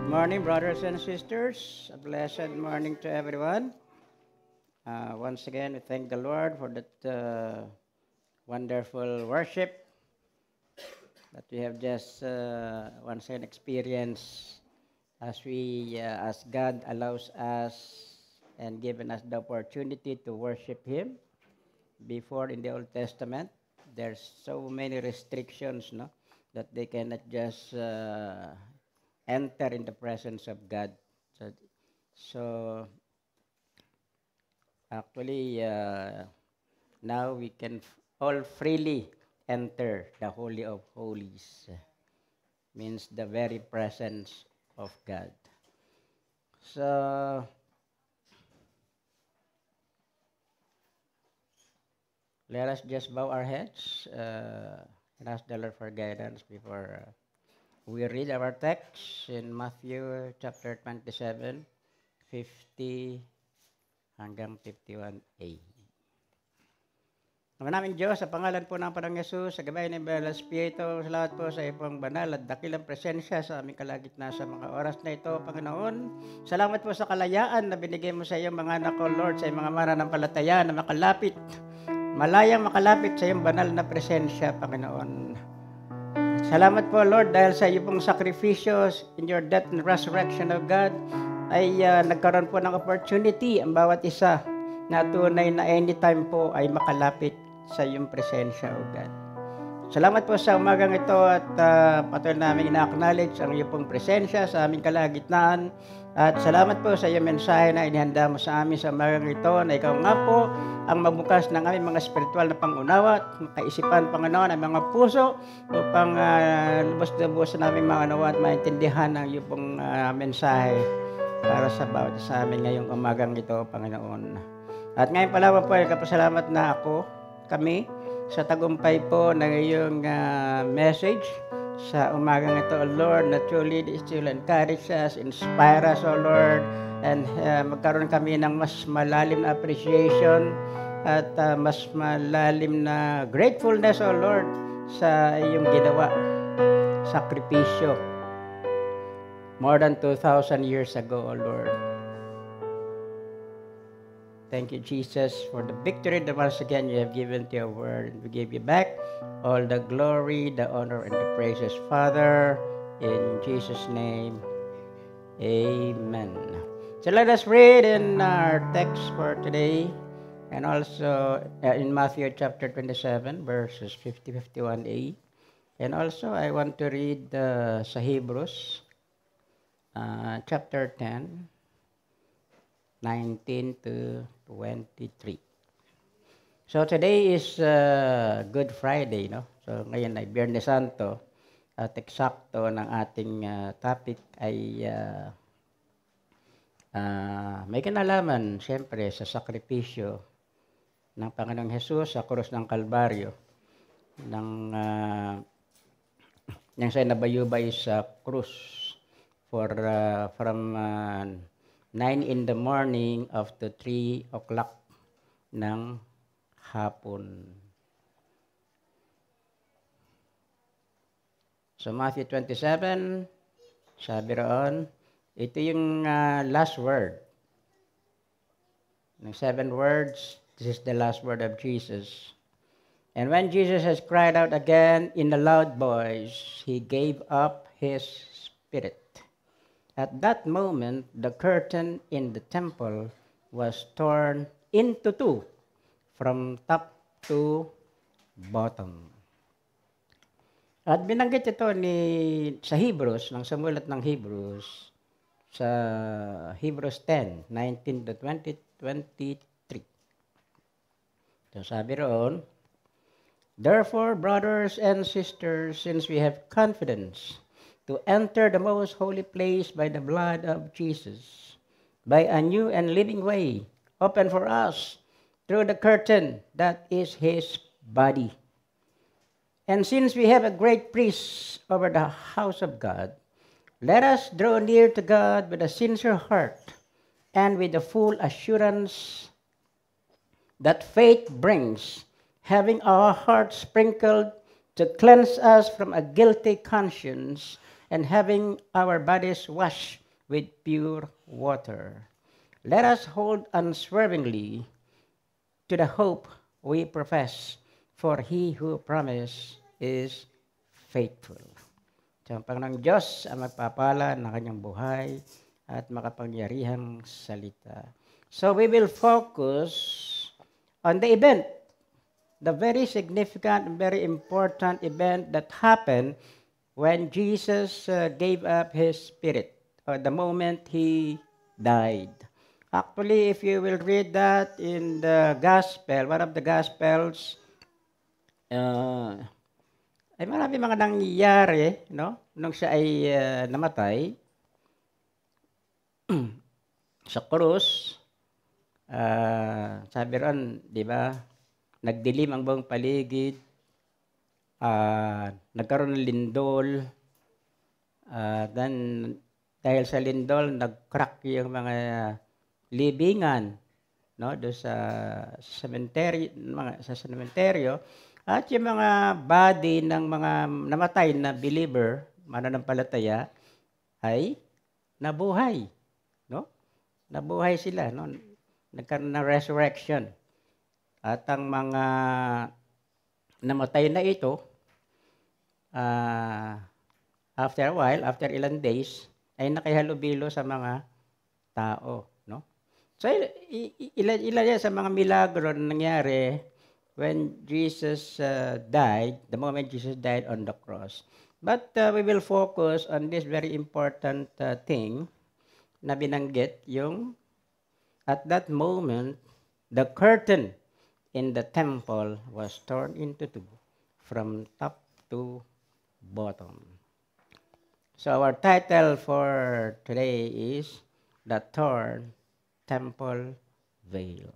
Morning, brothers and sisters. A blessed morning to everyone. Once again, we thank the Lord for that wonderful worship that we have just once again experienced as God allows us and given us the opportunity to worship Him. Before in the Old Testament, there's so many restrictions, no, that they cannot just enter in the presence of God. So actually, now we can all freely enter the Holy of Holies. Means the very presence of God. So let us just bow our heads and ask the Lord for guidance before we read our text in Matthew chapter 27, 50 hanggang 51a. Naman namin Diyos, sa pangalan po ng Panginoong Yesus, sa gabay ng Banal na Espiritu, salamat po sa iyong banal at dakilang presensya sa aming kalagitnaan sa mga oras na ito, Panginoon. Salamat po sa kalayaan na binigay mo sa iyong mga anak ko, Lord, sa iyong mga mananampalataya na makalapit, malayang makalapit sa iyong banal na presensya, Panginoon. Salamat po, Lord, dahil sa iyong pong sakripisyo in your death and resurrection of God, ay nagkaroon po ng opportunity ang bawat isa na tunay na anytime po ay makalapit sa iyong presensya, O God. Salamat po sa umagang ito at patuloy namin ina-acknowledge ang iyong pong presensya sa aming kalagitnaan. At salamat po sa iyong mensahe na inihanda mo sa amin sa umagang ito na ikaw nga po ang magbukas ng aming mga spiritual na pangunawa at kaisipan, Panginoon, ang mga puso upang lubos-lubos na aming mga nawa at maintindihan ang iyong pong mensahe para sa bawat sa amin ngayong umagang ito, Panginoon. At ngayon pala po ay kapasalamat na kami sa tagumpay po ng iyong message sa umagang ito, O Lord, na truly this will encourage us, inspire us, O Lord, and magkaroon kami ng mas malalim na appreciation at mas malalim na gratefulness, O Lord, sa iyong ginawa, sakripisyo, more than 2,000 years ago, O Lord. Thank you, Jesus, for the victory that once again you have given to your word. We give you back all the glory, the honor, and the praises, Father, in Jesus' name. Amen. So let us read in our text for today, and also in Matthew chapter 27, verses 50-51a. And also I want to read sa Hebrews chapter 10, 19 to 23. So today is Good Friday, no? So ngayon ay Biyernes Santo at eksakto ng ating topic ay may kinalaman siyempre sa sakripisyo ng Panginoong Hesus sa krus ng Kalbaryo nang siya nabayubay sa krus from 9 in the morning up to 3 o'clock ng hapon. So Matthew 27, sabi roon, ito yung last word. Ng 7 words, this is the last word of Jesus. And when Jesus has cried out again in a loud voice, he gave up his spirit. At that moment, the curtain in the temple was torn into 2, from top to bottom. At binanggit ito sa Hebrews, ng sumulat ng Hebrews, sa Hebrews 10, 19 to 23. So sabi roon, therefore, brothers and sisters, since we have confidence to enter the most holy place by the blood of Jesus, by a new and living way, open for us through the curtain that is his body. And since we have a great priest over the house of God, let us draw near to God with a sincere heart and with the full assurance that faith brings, having our hearts sprinkled to cleanse us from a guilty conscience, and having our bodies washed with pure water. Let us hold unswervingly to the hope we profess, for he who promised is faithful. So, ang Panginoong Diyos ang magpapala ng kanyang buhay at makapangyarihang salita. So, we will focus on the event, the very significant, very important event that happened when Jesus gave up his spirit, or the moment he died. Actually, if you will read that in the gospel, one of the gospels, ay marami mga nangyayari, no? Nung siya ay namatay sa krus, sabi ron, di ba, nagdilim ang buong paligid, nagkaroon ng lindol, then dahil sa lindol, nag-crack yung mga libingan, no, do sa sementeryo, at yung mga body ng mga namatay na believer, mananampalataya, ay nabuhay, no? Nabuhay sila, no? Nagkaroon ng resurrection. At ang mga namatay na ito, after a while, after ilang days, ay nakihalubilo sa mga tao, no? So, ilan yan sa mga milagro na nangyari when Jesus died, the moment Jesus died on the cross. But we will focus on this very important thing na binanggit, yung at that moment, the curtain in the temple was torn into two from top to bottom. So our title for today is The Torn Temple Veil.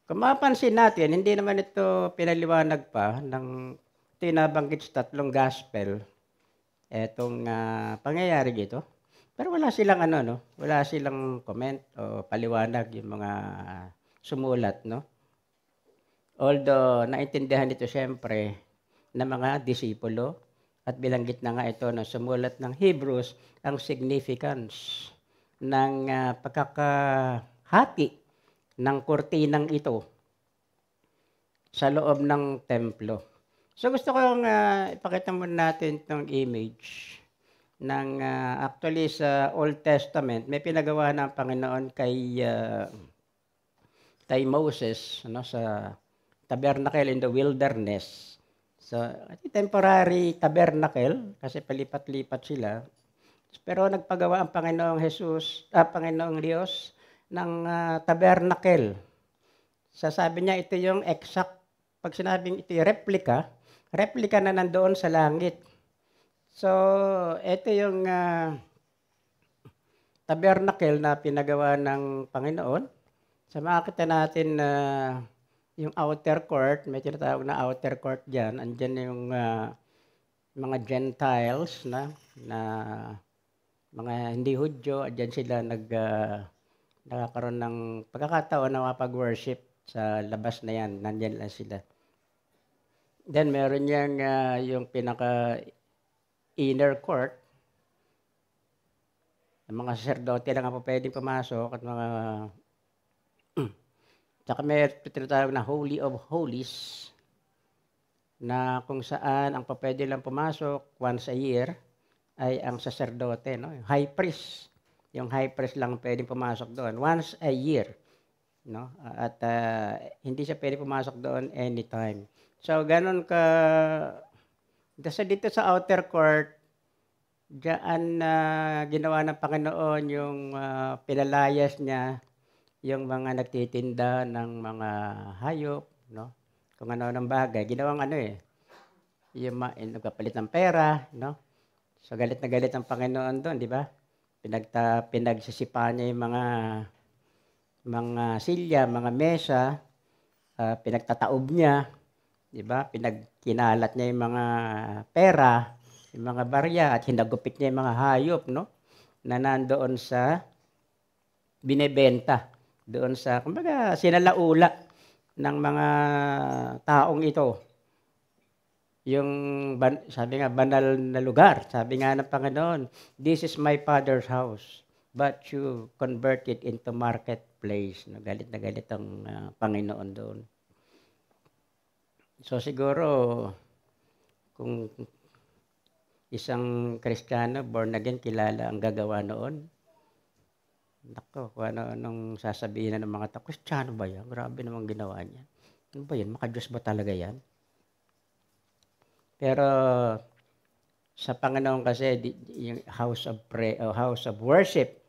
Kung mapansin natin, hindi naman ito pinaliwanag pa ng tinabanggit sa tatlong gospel, etong pangyayari dito. Pero wala silang wala silang comment o paliwanag yung mga sumulat, no? Although naintindihan ito siyempre ng mga disipulo at bilanggit na nga ito ng sumulat ng Hebrews ang significance ng pagkakahati ng kurtinang ito sa loob ng templo. So gusto kong ipakita muna natin itong image ng actually sa Old Testament. May pinagawa ng Panginoon kay Moses, no, sa tabernacle in the wilderness. So, temporary tabernacle kasi palipat-lipat sila. Pero nagpagawa ang Panginoong Diyos ng tabernacle. Sasabi niya ito yung exact, pag sinabing ito yung replica na nandoon sa langit. So, ito yung tabernacle na pinagawa ng Panginoon. So, makakita natin yung outer court, may tinatawag na outer court dyan. Andyan yung mga Gentiles na mga hindi Hudyo, andyan sila nakakaroon ng pagkakataon na mapag-worship sa labas na yan. Nandyan lang sila. Then meron yang yung pinaka inner court. Ang mga sacerdote lang ang pwedeng pumasok at mga tsaka may tinatawag na Holy of Holies na kung saan ang pwede lang pumasok once a year ay ang sacerdote, no? Yung high priest. Yung high priest lang pwedeng pumasok doon once a year, no? At hindi siya pwede pumasok doon anytime. So ganun ka dito sa outer court, diyan ginawa ng Panginoon yung pinalayas niya yung mga nagtitinda ng mga hayop, no? Kung ano ng bagay, ginawang yung nagpapalit ng pera, no? So galit na galit ang Panginoon doon, di ba? Pinagsisipa niya yung mga silya, mga mesa, pinagtataob niya, di ba? Pinagkinalat niya yung mga pera, yung mga barya, at hinagupit niya yung mga hayop, no? Na nandoon sa binebenta, doon sa, kumbaga, sinalaula ng mga taong ito. yung sabi nga, banal na lugar. Sabi nga ng Panginoon, this is my Father's house, but you convert it into marketplace. No, galit na galit ang Panginoon doon. So siguro, kung isang Kristiyano, born again, kilala ang gagawa noon, nako, kung anong sasabihin na ng mga tao, Kristiyano ba yan? Grabe namang ginawa niya. Ano ba yan? Maka-Diyos ba talaga yan? Pero sa Panginoon kasi, yung house of prayer, house of worship,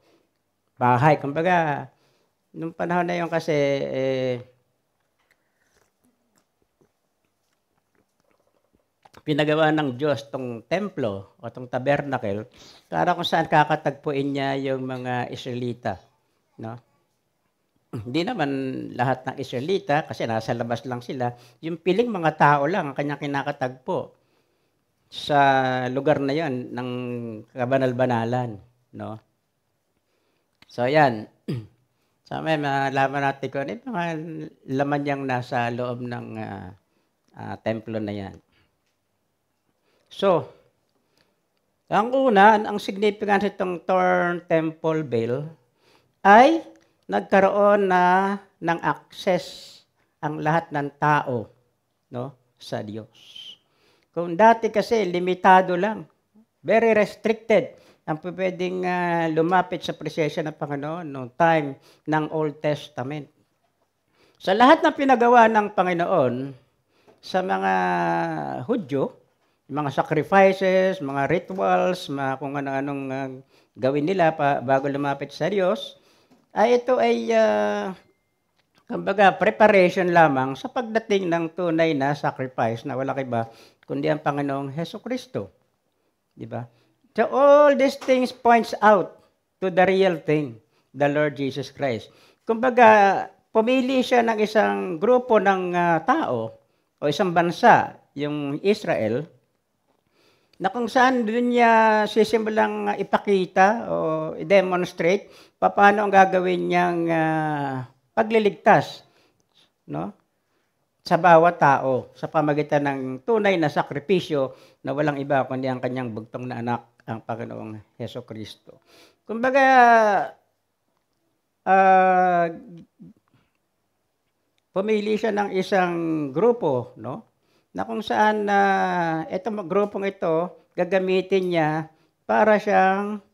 bahay, kumbaga, nung panahon na yun kasi, pinagawa ng Diyos tong templo o tong tabernacle para kung saan kakatagpuin niya yung mga Israelita, no? Hindi naman lahat ng Israelita kasi nasa labas lang sila, yung piling mga tao lang ang kanyang kinakatagpo sa lugar na yon ng kabanal-banalan, no? So yan. So may malaman natin kung ano yung mga laman yang nasa loob ng templo na yan. So, ang una, ang significance itong torn temple veil ay nagkaroon na ng access ang lahat ng tao, no, sa Diyos. Kung dati kasi limitado lang, very restricted ang pwedeng lumapit sa presensya ng Panginoon noong time ng Old Testament. Sa lahat ng pinagawa ng Panginoon sa mga Hudyo, mga sacrifices, mga rituals, mga kung ano-anong gawin nila bago lumapit sa Diyos, ay ito ay kumbaga preparation lamang sa pagdating ng tunay na sacrifice na wala iba kundi ang Panginoong Hesukristo. Di ba? So all these things points out to the real thing, the Lord Jesus Christ. Kumbaga, pumili siya ng isang grupo ng tao o isang bansa, yung Israel, na kung saan doon niya sisimulang ipakita o i-demonstrate paano ang gagawin niyang pagliligtas, no, sa bawat tao sa pamagitan ng tunay na sakripisyo na walang iba kundi ang kanyang bugtong na anak, ang Panginoong Hesukristo. Kumbaga, pumili siya ng isang grupo, no, na kung saan itong grupong ito, gagamitin niya para siyang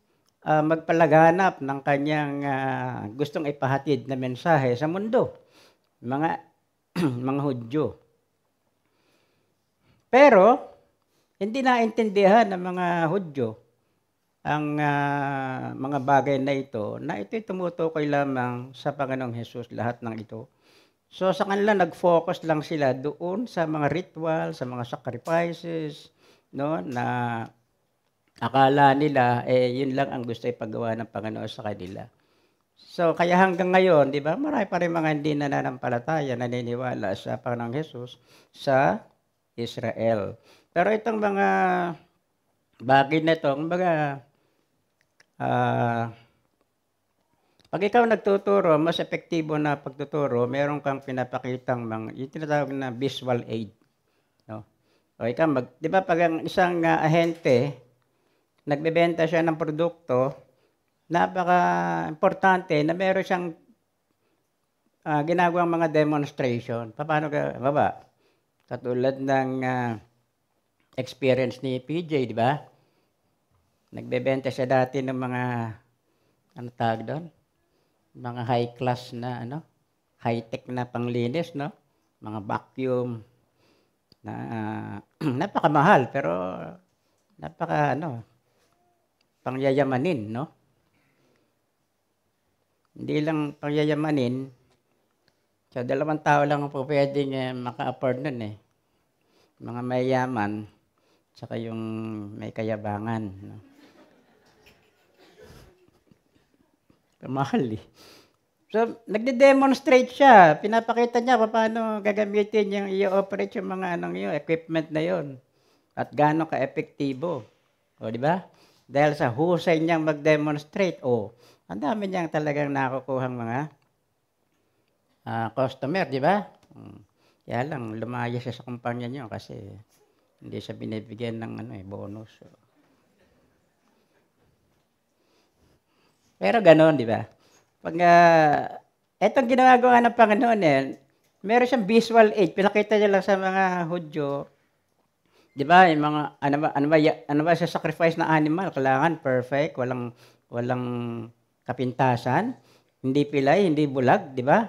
magpalaganap ng kanyang gustong ipahatid na mensahe sa mundo, mga mga Hudyo. Pero, hindi naintindihan ng mga Hudyo ang mga bagay na ito'y tumutukoy lamang sa Panginoong Hesus, lahat ng ito. So sa kanila nag-focus lang sila doon sa mga ritual, sa mga sacrifices, no, na akala nila yun lang ang gusto ipagawa ng Panginoon sa kanila. So kaya hanggang ngayon, di ba, marami pa rin mga hindi nananampalataya, naniniwala sa Panginoong Hesus sa Israel. Pero itong mga bagay na ito, kumbaga, pag ikaw nagtuturo, mas epektibo na pagtuturo, meron kang pinapakitang yung tinatawag na visual aid. No? O ikaw, di ba pag ang isang ahente, nagbebenta siya ng produkto, napaka-importante na meron siyang ginagawang mga demonstration. Paano ka, baba? Katulad ng experience ni PJ, di ba? Nagbebenta siya dati ng mga, ano tawag doon? Mga high class na, high-tech na panglinis, no? Mga vacuum, na napakamahal, pero pangyayamanin, no? Hindi lang pangyayamanin, so 2 tao lang po pwedeng maka-afford nun eh. Mga mayayaman, saka yung may kayabangan, no? Mahal eh. So, nagde-demonstrate siya. Pinapakita niya paano gagamitin yung i-operate yung mga equipment na yon at gaano ka-epektibo. O, di ba? Dahil sa husay niyang mag-demonstrate, ang dami niyang talagang nakukuhang mga customer, di ba? Kaya lang, lumaya siya sa kumpanya niyo kasi Hindi siya binibigyan ng bonus. So. Pero gano'n, di ba? Pag etong ginagawa ng Panginoon meron siyang visual aid. Pinakita niya lang sa mga Hudyo. Di ba? Yung mga, ano ba sa sacrifice na animal? Kailangan perfect, walang kapintasan, hindi pilay, hindi bulag, di ba?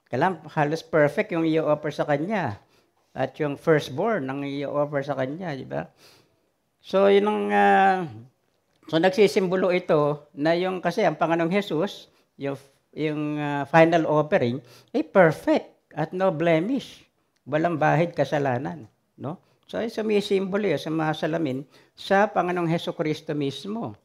Kailangan halos perfect yung i-offer sa kanya. At yung firstborn ang i-offer sa kanya, di ba? So, yun ang, so nagsisimbolo ito na yung, kasi ang Panginoong Jesus, yung final offering, ay perfect at no blemish. Walang bahid kasalanan, no? So, ay sumisimbolo yun sa mga salamin sa Panginoong Hesukristo mismo.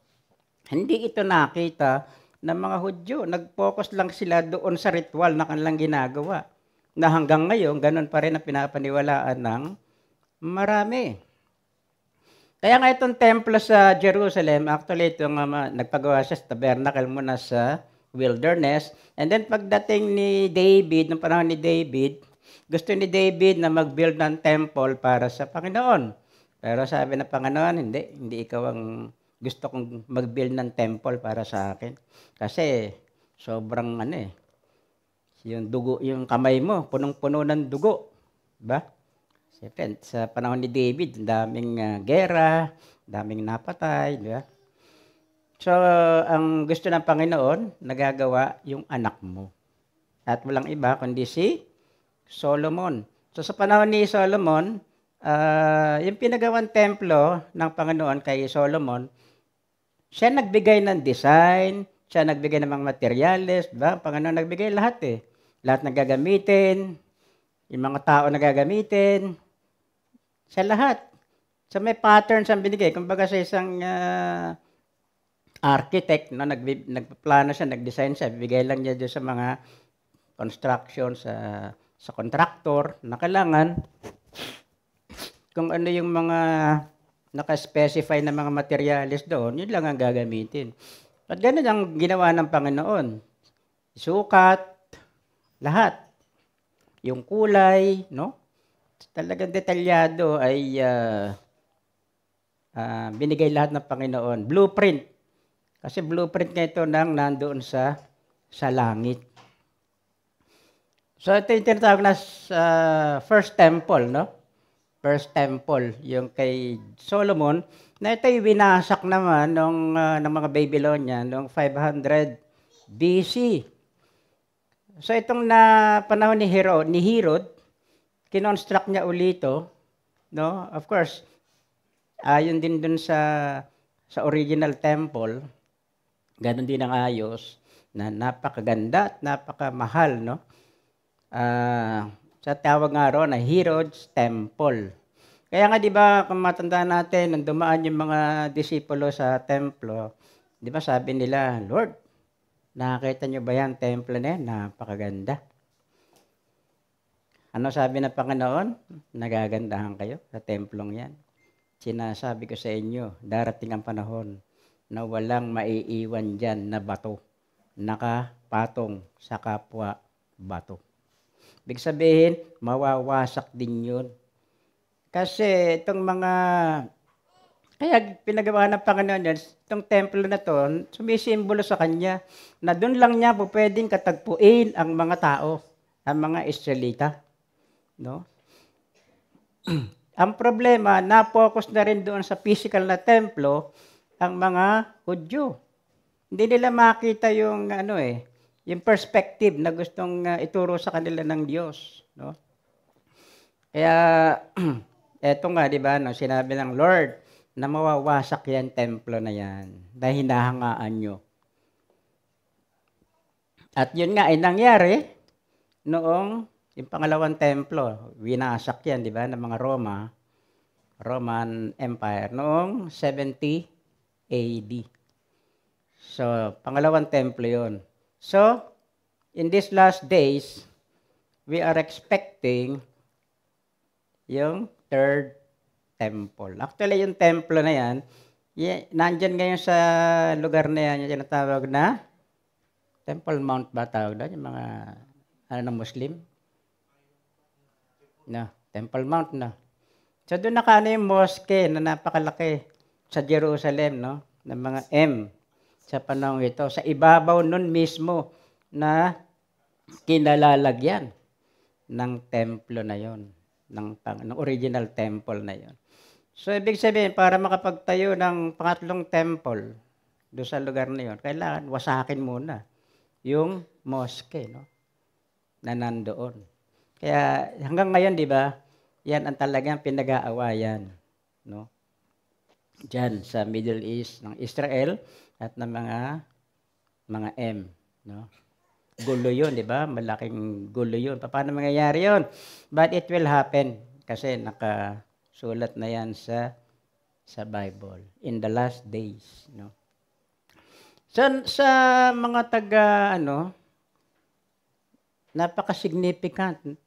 Hindi ito nakita ng mga Hudyo. Nag-focus lang sila doon sa ritual na kanilang ginagawa. Na hanggang ngayon, ganun pa rin ang pinapaniwalaan ng marami. Kaya nga itong templo sa Jerusalem, actually itong nagpagawa siya sa tabernacle muna sa wilderness. And then pagdating ni David, ng panahon ni David, gusto ni David na mag-build ng temple para sa Panginoon. Pero sabi ng Panginoon, hindi ikaw ang gusto kong mag-build ng temple para sa akin. Kasi sobrang yung dugo, yung kamay mo, punong-puno ng dugo. Diba? Siyempre, sa panahon ni David, daming gera, daming napatay, diba? So, ang gusto ng Panginoon, nagagawa yung anak mo. At walang iba kundi si Solomon. So, sa panahon ni Solomon, yung pinagawang templo ng Panginoon kay Solomon, siya nagbigay ng design, siya nagbigay ng mga materyales, diba? Ang Panginoon nagbigay lahat Lahat na gagamitin, yung mga tao na gagamitin, siya lahat. So, may patterns ang binigay. Kumbaga sa isang architect, no, nagplano siya, nagdesign siya, bigay lang niya doon sa mga construction, sa contractor, na kailangan kung ano yung mga naka-specify na mga materials doon, yun lang ang gagamitin. At ganun ang ginawa ng Panginoon. Sukat, lahat. Yung kulay, no? Talagang detalyado ay binigay lahat ng Panginoon. Blueprint. Kasi blueprint nga ito nang nandoon sa langit. So ito yung tinatawag na first temple, no? First temple, yung kay Solomon, na ito yung winasak naman ng mga Babylonian noong 500 BC. So itong panahon ni Herod, kinonstruct niya ulito, no? Of course, ayon din dun sa original temple, ganun din ang ayos, na napakaganda at napakamahal, no? Sa tawag nga ro na Herod's Temple. Kaya nga 'di ba, kung matandaan natin nung dumaan yung mga disipulo sa templo, 'di ba sabi nila, Lord, nakakita niyo ba yan temple na yan? Napakaganda. Ano sabi ng Panginoon? Nagagandahan kayo sa templong yan. Sinasabi ko sa inyo, darating ang panahon na walang maiiwan dyan na bato, nakapatong sa kapwa bato. Ibig sabihin, mawawasak din yun. Kasi itong kaya pinagawa ng Panginoon yan, itong templo na to, sumisimbolo sa Kanya na doon lang niya po pwedeng katagpuin ang mga tao, ang mga Israelita. No? Ang problema, na-focus na rin doon sa physical na templo ang mga Hudyo. Hindi nila makita yung yung perspective na gustong ituro sa kanila ng Diyos, no? Kaya eto nga, 'di ba, no, sinabi ng Lord na mawawasak yan templo na yan dahil hinahangaan nyo. At yun nga ay nangyari noong yung pangalawang templo, winasak yan, 'di ba, ng mga Roman Empire noong 70 AD. So, pangalawang templo yun. So, in these last days, we are expecting yung third temple. Actually, yung templo na yan, nandyan ngayon sa lugar na yan, yung tinatawag na Temple Mount ba tawag doon? Yung mga, ng Muslim? No, Temple Mount na. So doon nakaano yung mosque na napakalaki sa Jerusalem, no? Ng mga M sa panahon ito. Sa ibabaw nun mismo na kinalalagyan ng templo na yon, ng original temple na yon. So ibig sabihin, para makapagtayo ng pangatlong temple doon sa lugar na yon, kailangan wasakin muna yung mosque, no? Na nandoon. Kaya hanggang ngayon, di ba, yan ang talagang pinag-aawayan, no? Diyan sa Middle East ng Israel at ng mga M, no? Gulo yun, di ba? Malaking gulo yun. Paano mangyayari yun? But it will happen kasi nakasulat na yan sa Bible in the last days, no? Sa mga napaka-significant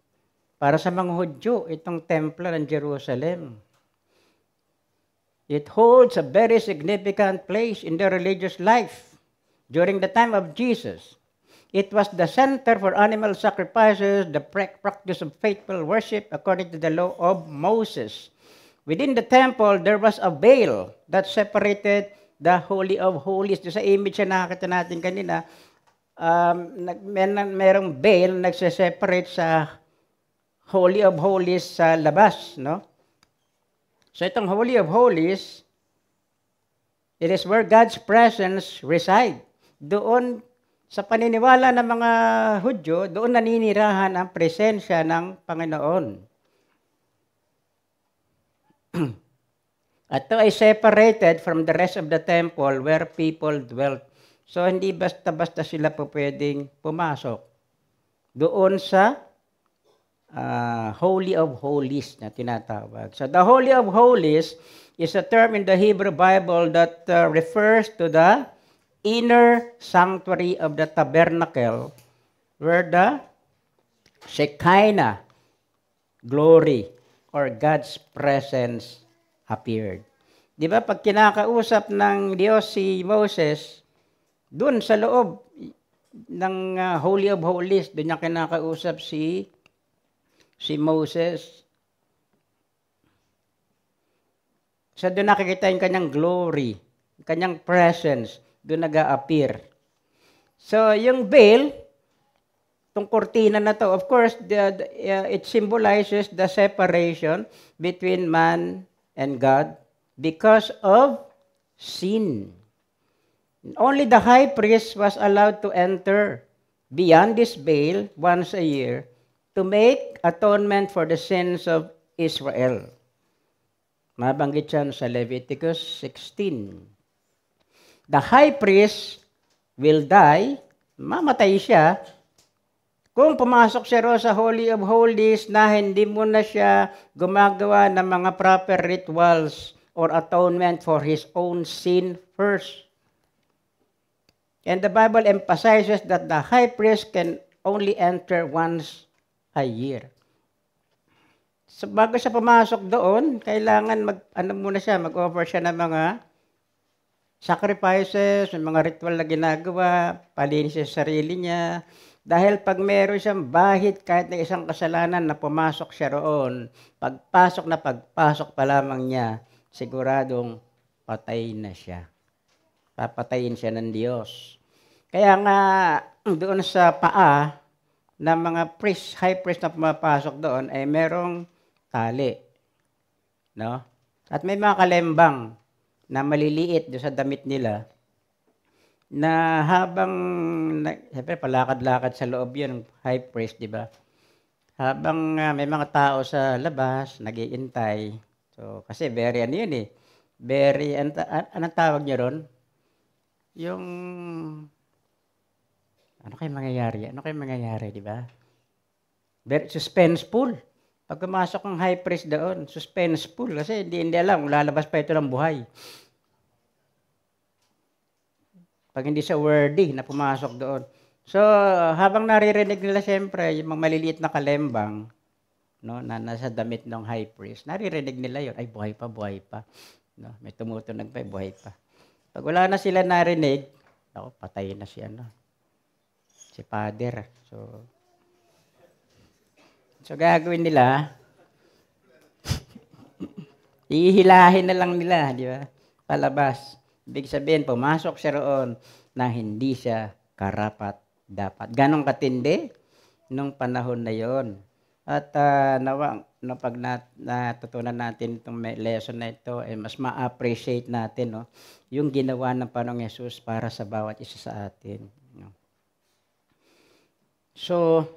para sa mga Hudyo itong templo ng Jerusalem. It holds a very significant place in their religious life during the time of Jesus. It was the center for animal sacrifices, the practice of faithful worship according to the law of Moses. Within the temple, there was a veil that separated the Holy of Holies. Doon sa image na nakakita natin kanina, merong veil na nagse-separate sa Holy of Holies sa labas, no? So itong Holy of Holies, it is where God's presence reside. Doon, sa paniniwala ng mga Hudyo, doon naninirahan ang presensya ng Panginoon. At ito ay separated from the rest of the temple where people dwelt. So hindi basta-basta sila po pwedeng pumasok doon sa Holy of Holies na tinatawag. So the Holy of Holies is a term in the Hebrew Bible that refers to the inner sanctuary of the tabernacle where the Shekinah glory or God's presence appeared. Di ba pag kinakausap ng Diyos si Moses, doon sa loob ng Holy of Holies, doon niya kinakausap si Moses. So doon nakikita yung kanyang glory, kanyang presence, doon nag-a-appear. So yung veil, itong kurtina na to, of course, it symbolizes the separation between man and God because of sin. Only the high priest was allowed to enter beyond this veil once a year to make atonement for the sins of Israel. Mabanggit yan sa Leviticus 16. The high priest will die, mamatay siya, kung pumasok siya ro sa Holy of Holies na hindi mo na siya gumagawa ng mga proper rituals or atonement for his own sin first. And the Bible emphasizes that the high priest can only enter once a year. So bago siya pumasok doon, kailangan mag-offer siya ng mga sacrifices, may mga ritual na ginagawa, palinis sa sarili niya. Dahil pag meron siyang bahid kahit na isang kasalanan na pumasok siya roon, pagpasok pa lamang niya, siguradong patay na siya. Papatayin siya ng Diyos. Kaya nga, doon sa paa ng mga high priest na pumapasok doon, ay merong tali. No? At may mga kalembang na maliliit doon sa damit nila, na habang, siyempre palakad-lakad sa loob yun, high priest, di ba? Habang may mga tao sa labas, nag-iintay. So, kasi very anong tawag niyo ron? Yung, ano kayo mangyayari, di ba? Very suspenseful. Pag pumasok ng high priest doon, suspenseful, kasi hindi alam, lalabas pa ito ng buhay. Pag hindi siya worthy na pumasok doon. So, habang naririnig nila siyempre, yung mga maliliit na kalembang, no, na nasa damit ng high priest, naririnig nila yun, ay buhay pa. No, may tumutunog pa, buhay pa. Pag wala na sila narinig, patay na si father. So gagawin nila, Ihilahin na lang nila, di ba? Palabas. Ibig sabihin, pumasok siya roon na hindi siya karapat dapat. Ganong katindi nung panahon na yon. At nawa, no, pag natutunan natin itong lesson na ito, mas ma-appreciate natin, no, yung ginawa ng Panginoong Yesus para sa bawat isa sa atin. No? So,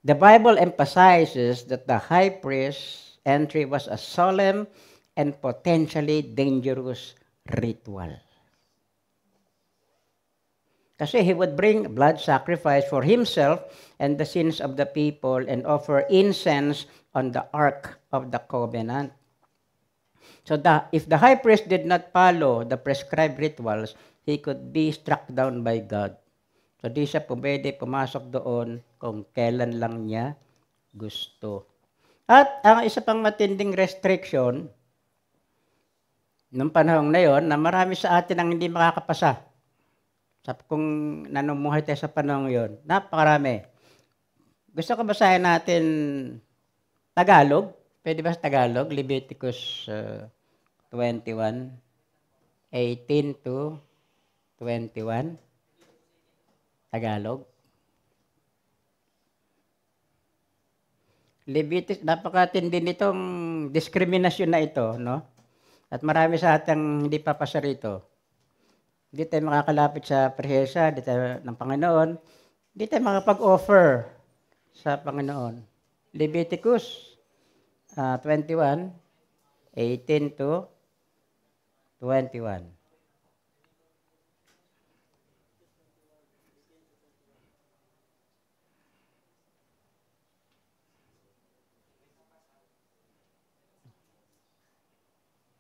the Bible emphasizes that the high priest's entry was a solemn and potentially dangerous ritual. Kasi he would bring blood sacrifice for himself and the sins of the people and offer incense on the ark of the covenant. So if the high priest did not follow the prescribed rituals, he could be struck down by God. So di siya pwede pumasok doon kung kailan lang niya gusto. At ang isa pang matinding restriction nung panahon na yon, na marami sa atin ang hindi makakapasa. Kung nanumuhay tayo sa panahon yon, napakarami. Gusto ko basahin natin Tagalog. Pwede ba sa Tagalog? Leviticus 21, 18 to 21. Tagalog. Leviticus, napakatindi nitong diskriminasyon na ito, no? At marami sa ating hindi papasa rito. Hindi tayo makakalapit sa presensya ng Panginoon. Hindi tayo makapag-offer sa Panginoon. Leviticus 21, 18 to 21.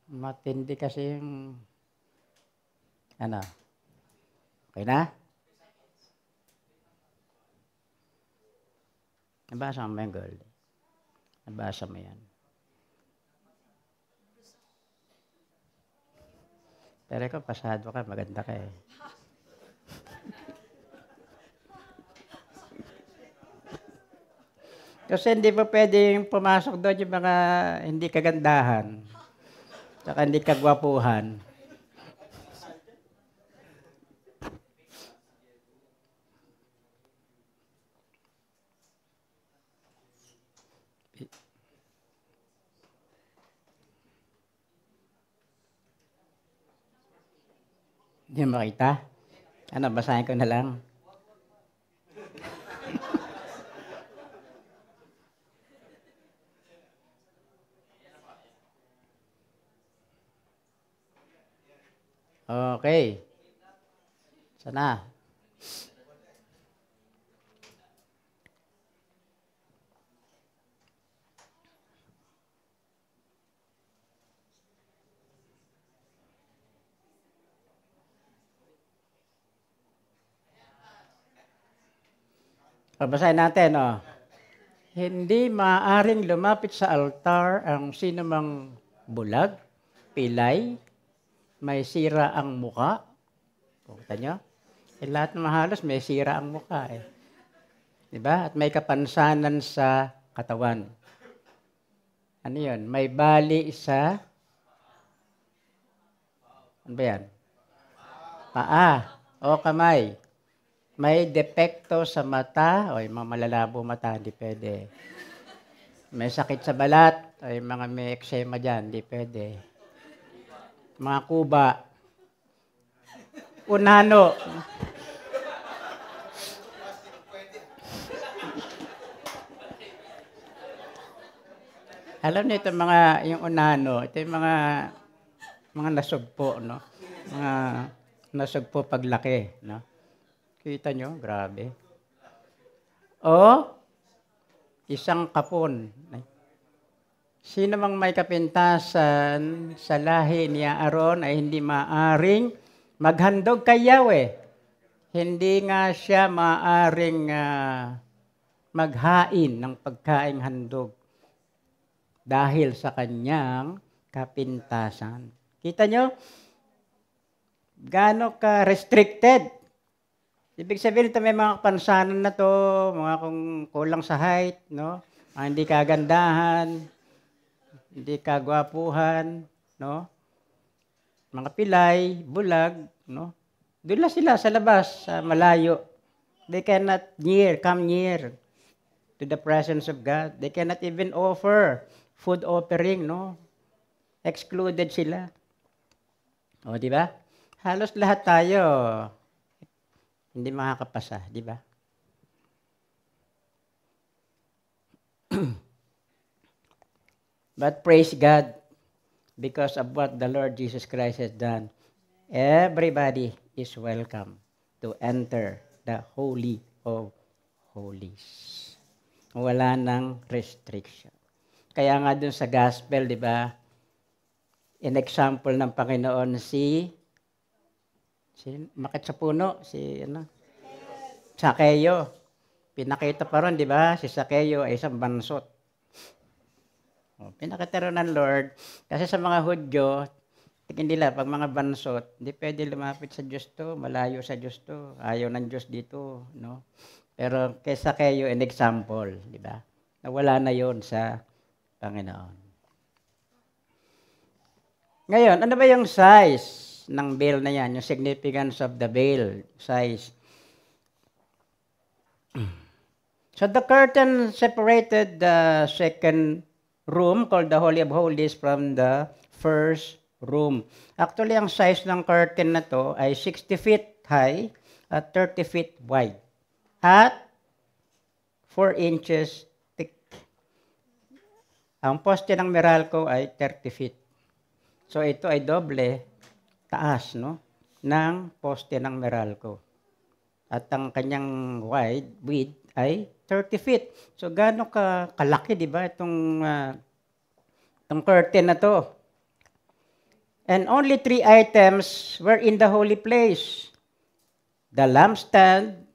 Matindi kasi yung ano. Okay na? Nabasa mo yan, girl. Nabasa mo yan. Pero ikaw, pasado ka, maganda ka eh. Kasi hindi pa pwedeng pumasok doon yung mga hindi kagandahan. Saka hindi kagwapuhan. Hindi makita? Ano, basahin ko na lang. Okay. Sana. Babasahin natin, oh. Hindi maaaring lumapit sa altar ang sinumang bulag, pilay, may sira ang muka. Kita nyo? Lahat ng halos may sira ang muka eh. Diba? At may kapansanan sa katawan. Ano yun? May bali sa... Ano ba yan? Paa o kamay. May depekto sa mata, o yung mga malalabo mata, hindi pwede. May sakit sa balat, o yung mga may eczema dyan, hindi pwede. Mga kuba. Unano. Alam niyo ito yung unano, ito yung mga nasugpo, no? Mga nasugpo paglaki, no? Kita nyo? Grabe. O, isang kapon. Sino mang may kapintasan sa lahi ni Aaron ay hindi maaring maghandog kay Yahweh. Hindi nga siya maaring maghain ng pagkaing handog dahil sa kanyang kapintasan. Kita nyo? Gaano ka-restricted? Ibig sabihin ito may mga kapansanan na to, mga kung kulang sa height, no? Hindi kagandahan, hindi kagwapuhan, no? Mga pilay, bulag, no? Doon lang sila sa labas, sa malayo. They cannot come near to the presence of God. They cannot even offer food offering, no? Excluded sila. O, di ba? Halos lahat tayo hindi makakapasa, di ba? But praise God because of what the Lord Jesus Christ has done. Everybody is welcome to enter the Holy of Holies. Wala nang restriction. Kaya nga dun sa gospel, di ba, in example ng Panginoon makit sa puno, Sakeo. Pinakita pa ron, di ba, si Sakeo ay isang bansot. Pinakita ron ng Lord, kasi sa mga Hudyo, tingin nila, pag mga bansot, hindi pwede lumapit sa Diyos to, malayo sa Diyos to, ayaw ng Diyos dito, no? Pero kay Sakeo, an example, di ba? Nawala na yon sa Panginoon. Ngayon, ano ba yung size ng veil na yan? Yung significance of the veil size. So the curtain separated the second room called the Holy of Holies from the first room. Actually, ang size ng curtain na to ay 60 feet high at 30 feet wide at 4 inches thick. Ang poste ng Meralco ay 30 feet. So ito ay doble taas, no, ng poste ng Meralco. At ang kanyang width ay 30 feet. So gaano kalaki, di ba, itong curtain na to. And only 3 items were in the holy place. The lampstand,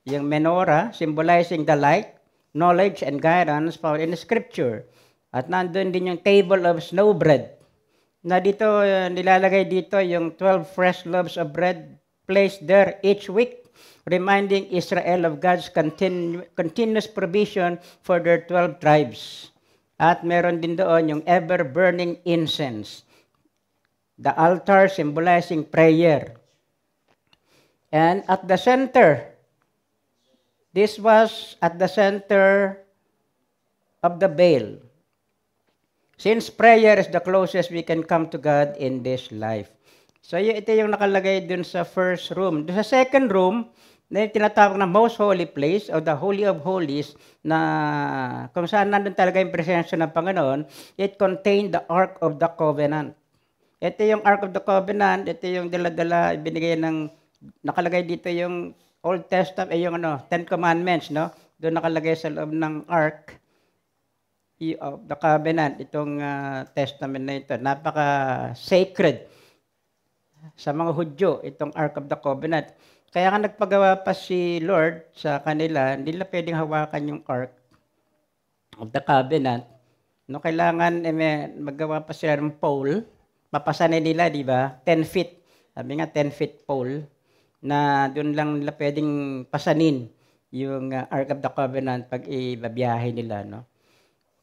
yung menorah, symbolizing the light, knowledge, and guidance found in the Scripture. At nandun din yung table of snow bread. Na dito, nilalagay dito yung 12 fresh loaves of bread placed there each week, reminding Israel of God's continuous provision for their 12 tribes. At meron din doon yung ever-burning incense. The altar symbolizing prayer. And at the center, this was at the center of the veil. Since prayer is the closest we can come to God in this life. So ito yung nakalagay dun sa first room. Dun sa second room, na yung tinatawag na most holy place o the Holy of Holies, na kung saan nandun talaga yung presensya ng Panginoon, it contained the Ark of the Covenant. Ito yung Ark of the Covenant, ito yung dala-dala, binigay nakalagay dito yung Old Testament, yung Ten Commandments, no? Doon nakalagay sa loob ng Ark of the Covenant, itong testament na ito. Napaka-sacred sa mga Hudyo, itong Ark of the Covenant. Kaya nga nagpagawa pa si Lord sa kanila, hindi nila pwedeng hawakan yung Ark of the Covenant. No, kailangan maggawa pa sila ng pole, papasanin nila, di ba? 10 feet. Sabi nga, 10 feet pole, na doon lang nila pwedeng pasanin yung Ark of the Covenant pag ibabiyahe nila, no?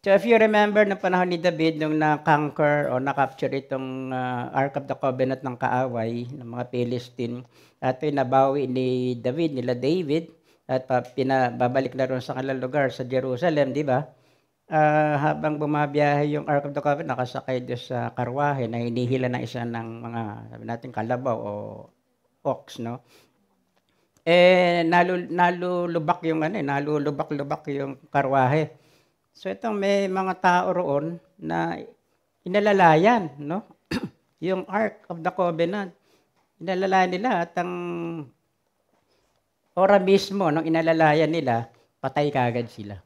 So if you remember, na panahon ni David, nung na-conquer o na-capture itong Ark of the Covenant ng kaaway, ng mga Philistine, at pinabawi ni David, nila David, at pinababalik na rin sa kanilang lugar sa Jerusalem, di ba? Habang bumabiyahe yung Ark of the Covenant, nakasakay doon sa karwahe na hinihila ng isa ng mga, sabi natin, kalabaw o ox, no? Nalulubak yung karwahe. So itong may mga tao roon na inalalayan, no? Yung Ark of the Covenant. Inalalayan nila at ang ora mismo nung inalalayan nila, patay kagad sila.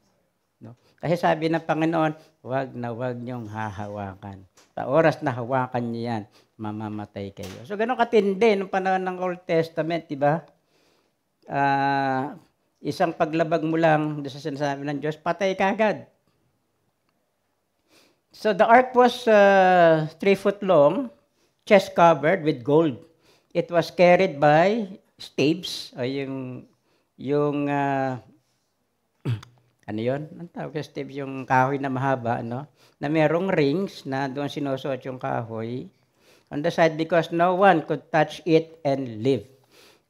No? Kasi sabi ng Panginoon, wag niyong hahawakan. Sa oras na hawakan niyo yan, mamamatay kayo. So ganun katindi nung panahon ng Old Testament, di ba? Isang paglabag mo lang sa sinasabi ng Diyos, patay kagad. So the ark was 3 foot long, chest covered with gold. It was carried by staves, yung Ano yun? Ang tawag kay Steve, yung kahoy na mahaba, no? Na merong rings na doon sinusuot yung kahoy on the side because no one could touch it and live.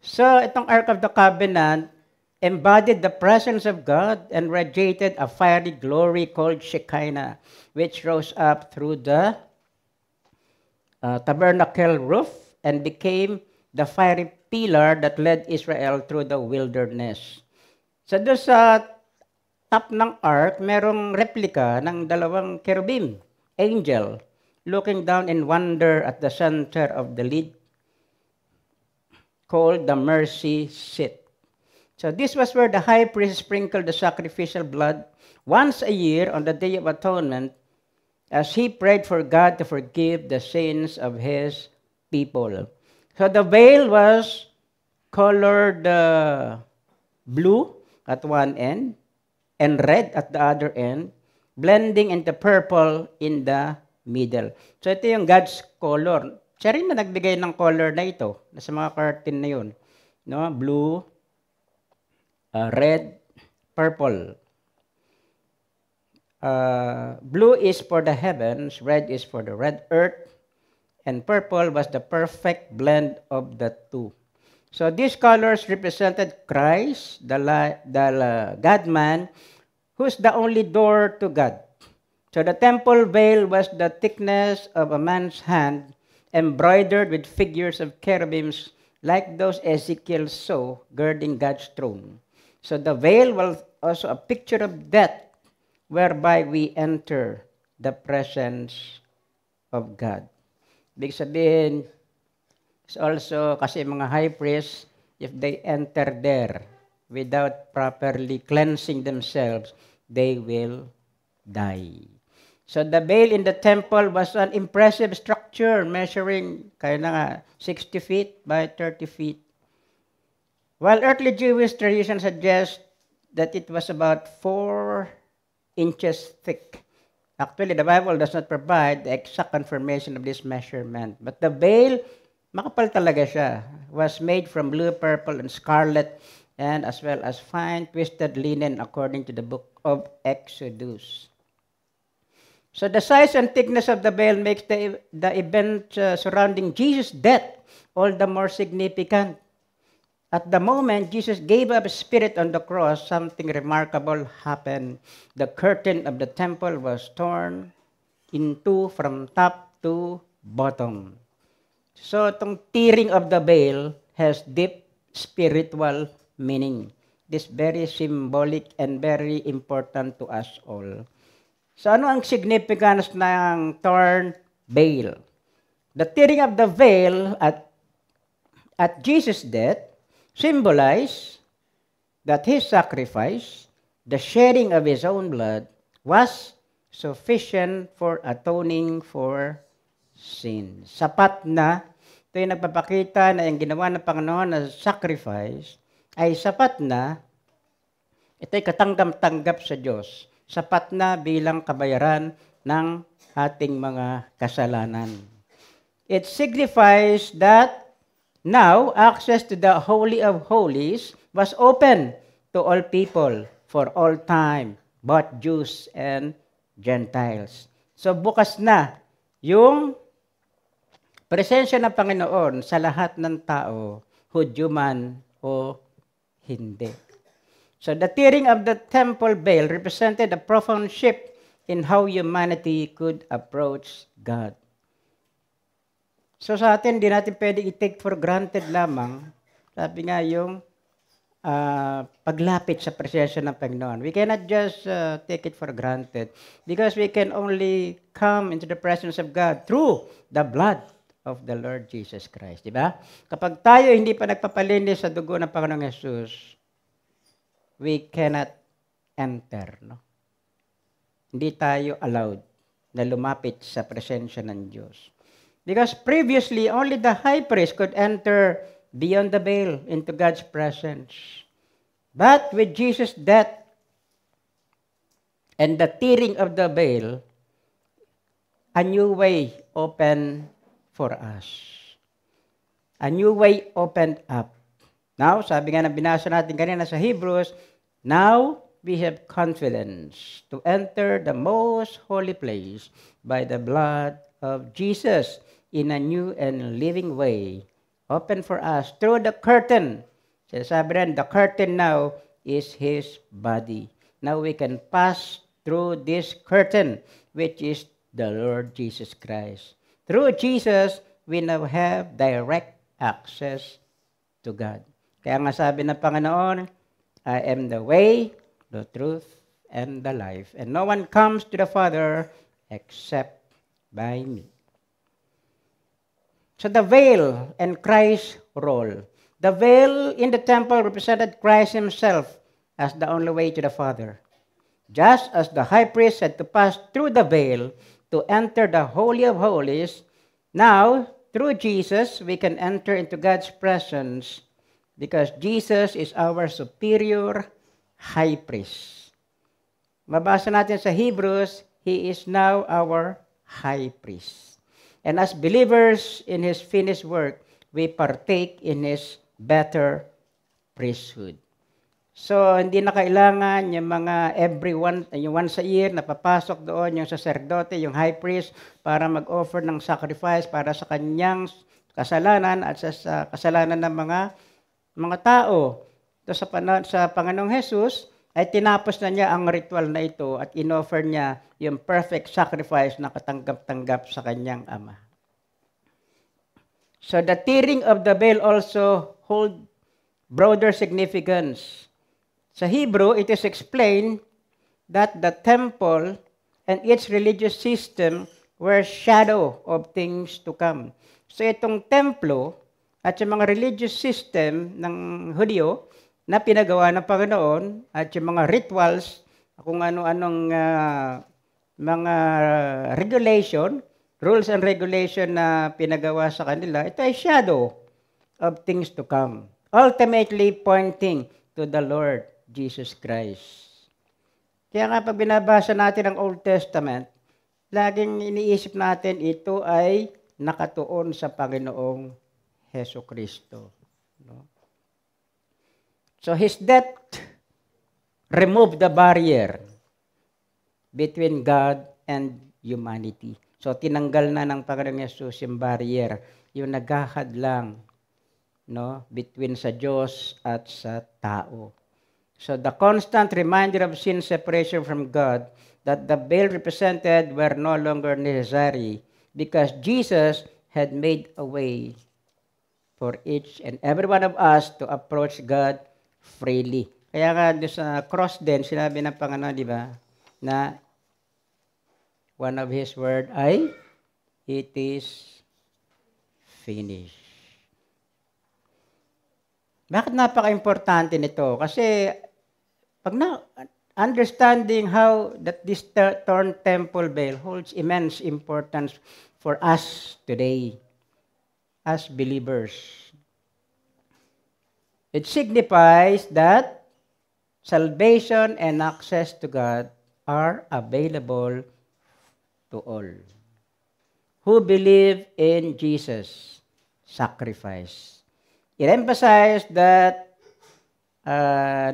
So, itong Ark of the Covenant embodied the presence of God and radiated a fiery glory called Shekinah, which rose up through the tabernacle roof and became the fiery pillar that led Israel through the wilderness. So, doon sa top ng ark, merong replika ng dalawang cherubim, angel, looking down in wonder at the center of the lid called the mercy seat. So this was where the high priest sprinkled the sacrificial blood once a year on the Day of Atonement as he prayed for God to forgive the sins of his people. So the veil was colored blue at one end and red at the other end, blending into purple in the middle. So ito yung God's color. Siya rin na nagbigay ng color na ito, sa mga curtain na yun. No? Blue, red, purple. Blue is for the heavens, red is for the red earth, and purple was the perfect blend of the two. So these colors represented Christ, the God-man, who's the only door to God. So the temple veil was the thickness of a man's hand, embroidered with figures of cherubims like those Ezekiel saw guarding God's throne. So the veil was also a picture of death, whereby we enter the presence of God. Ibig sabihin, it's also kasi mga high priests, if they enter there without properly cleansing themselves, they will die. So the veil in the temple was an impressive structure measuring 60 feet by 30 feet. While earthly Jewish tradition suggests that it was about 4 inches thick. Actually, the Bible does not provide the exact confirmation of this measurement. But the veil, makapal talaga siya, was made from blue, purple, and scarlet, and as well as fine twisted linen according to the book of Exodus. So the size and thickness of the veil makes the event surrounding Jesus' death all the more significant. At the moment Jesus gave up his spirit on the cross, something remarkable happened. The curtain of the temple was torn in two from top to bottom. So itong tearing of the veil has deep spiritual meaning. This very symbolic and very important to us all. So ano ang significance ng torn veil? The tearing of the veil at Jesus' death symbolize that his sacrifice, the shedding of his own blood, was sufficient for atoning for sin. Sapat na, ito yung nagpapakita na yung ginawa ng Panginoon na sacrifice ay sapat na, ito'y katanggap-tanggap sa Diyos. Sapat na bilang kabayaran ng ating mga kasalanan. It signifies that now access to the Holy of Holies was open to all people for all time, both Jews and Gentiles. So bukas na yung presensya ng Panginoon sa lahat ng tao, Hudyo man o hindi. So the tearing of the temple veil represented a profound shift in how humanity could approach God. So sa atin, di natin pwede i-take for granted lamang, sabi nga yung paglapit sa presensya ng Panginoon. We cannot just take it for granted because we can only come into the presence of God through the blood of the Lord Jesus Christ. Di ba? Kapag tayo hindi pa nagpapalinis sa dugo ng Panginoong Jesus, we cannot enter. No? Hindi tayo allowed na lumapit sa presensya ng Diyos. Because previously, only the high priest could enter beyond the veil into God's presence. But with Jesus' death and the tearing of the veil, a new way opened for us. A new way opened up. Now, sabi nga na binasa natin kanina sa Hebrews, now we have confidence to enter the most holy place by the blood of Jesus in a new and living way, open for us through the curtain. Sabi rin, the curtain now is His body. Now we can pass through this curtain, which is the Lord Jesus Christ. Through Jesus, we now have direct access to God. Kaya nga sabi ng Panginoon, I am the way, the truth, and the life. And no one comes to the Father except by me. So the veil and Christ's role. The veil in the temple represented Christ Himself as the only way to the Father. Just as the high priest had to pass through the veil to enter the Holy of Holies, now, through Jesus, we can enter into God's presence because Jesus is our superior high priest. Mabasa natin sa Hebrews, He is now our high priest. And as believers in His finished work, we partake in His better priesthood. So, hindi na kailangan yung mga yung once a year, napapasok doon yung sacerdote, yung high priest, para mag-offer ng sacrifice para sa kanyang kasalanan at sa kasalanan ng mga tao. So, sa Panginoong Jesus, ay tinapos na niya ang ritual na ito at in-offer niya yung perfect sacrifice na katanggap-tanggap sa kanyang Ama. So, the tearing of the veil also hold broader significance. Sa Hebrew, it is explained that the temple and its religious system were shadow of things to come. So itong templo at yung mga religious system ng Hudyo na pinagawa ng Panginoon at yung mga rituals, kung ano-anong mga regulation, rules and regulation na pinagawa sa kanila, ito ay shadow of things to come. Ultimately pointing to the Lord Jesus Christ. Kaya nga pag binabasa natin ang Old Testament, laging iniisip natin ito ay nakatuon sa Panginoong Heso Kristo. No? So His death removed the barrier between God and humanity. So tinanggal na ng Panginoong Hesus yung barrier, yung naghahadlang, no, between sa Diyos at sa tao. So the constant reminder of sin separation from God that the veil represented were no longer necessary because Jesus had made a way for each and every one of us to approach God freely. Kaya nga sa cross din, sinabi ng Panginoon, di ba, na one of His word ay, it is finished. Bakit napaka-importante nito? Kasi pag understanding how that this torn temple veil holds immense importance for us today as believers. It signifies that salvation and access to God are available to all who believe in Jesus' sacrifice. It emphasized that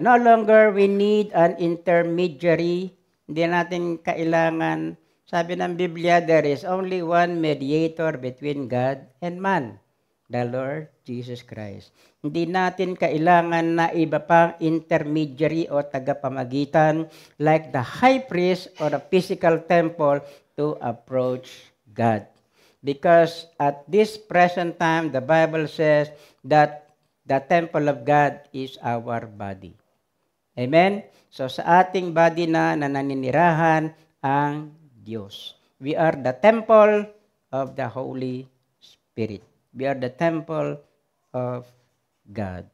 no longer we need an intermediary. Hindi natin kailangan, sabi ng Biblia, there is only one mediator between God and man, the Lord Jesus Christ. Hindi natin kailangan na iba pang intermediary o tagapamagitan like the high priest or the physical temple to approach God. Because at this present time, the Bible says that the temple of God is our body. Amen? So sa ating body na naninirahan ang Diyos. We are the temple of the Holy Spirit. We are the temple of God.